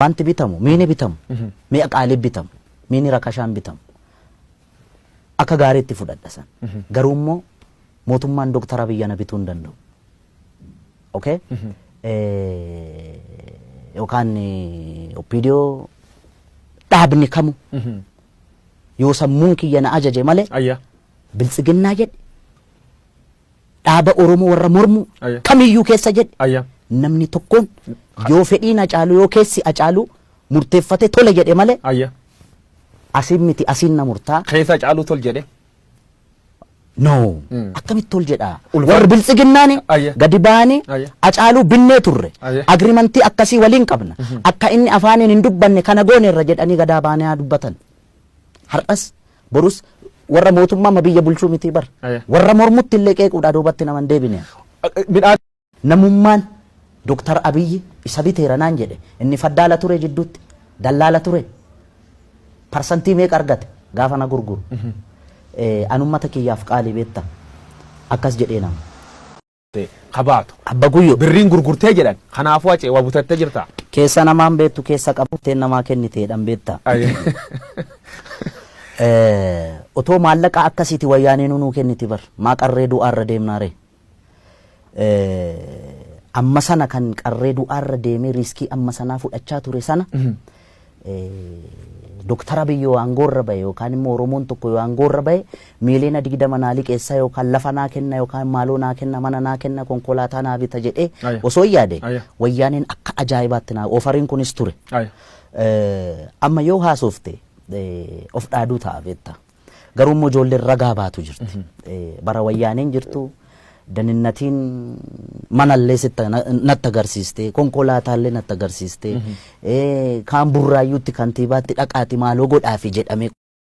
Wanti bitamu, miini bitamu, mi'a qaalii bitamu, miini rakashaan bitamu. Akka gaariitti fudhadhasan. Garuu immoo mootummaan Doktara Abiyyi bituu hin danda'u. Okay? Yookaan opiidiyoo dhaabni kamu yoo sammuun kiyya na ajaje malee biltsiginnaa jedhe dhaaba Oromoo warra mormu kamiyyuu keessa jedhe namni tokkoon yoo fedhiin Hacaaluu yoo keessi Hacaaluu murteeffate tole jedhe malee asiin miti asiin na murtaa keessa Hacaaluu tol jedhe no akkamitti tol jedha warri biltsiginnaani gadi baanii Hacaaluu binnee turre agriimantii akkasii waliin qabna akka inni afaaniin hin dubbanne kana goone irra jedhanii gadaa baanii haa dubbatan har'as borus warra mootummaa biyya bulchuu miti bar warra mormutti illee qeequudha duubatti naman deebine namummaan Doktara Abiyyi isa biteera naan jedhe inni faddaala ture jidduutti dallaala ture parsantii meeqa argate gaafa na gurguru anummata kiyyaaf qaalii beetta akkas jedhee nama qabaatu abba guyyoo birriin gurgurtee jedhan kanaafuu Hacee waa butattee jirta keessa namaan beettu keessa qabuteen namaa kenniteedhan beetta otoo maallaqa akkasiiti wayyaaneen nuu kenniti bar maa qarree du'aarra deemnaare amma sana kan qarree du'aarra deemee riiskii amma sanaa fudhachaa ture sana Doktara Abiyyi yoo aangoorra bahe yookaan immoo Oromoon tokko yoo aangoorra bahe miiliyoona 20 naa liqeessa yookaan lafa naa kenna yookaan maaloo naa kenna mana naa kenna konkolaataa naa bita jedhee osoo yaade wayyaaneen akka ajaa'ibaatti naa ofariin kunis ture amma yoo haasofte of dhaaduu ta'a beetta garuu immoo ijoolleen ragaa baatu jirti bara wayyaaneen jirtu daninnatiin manallee natti agarsiiste konkolaataallee natti agarsiiste kaan burraayyuutti kantiibaatti dhaqaati maaloo godhaafi jedhame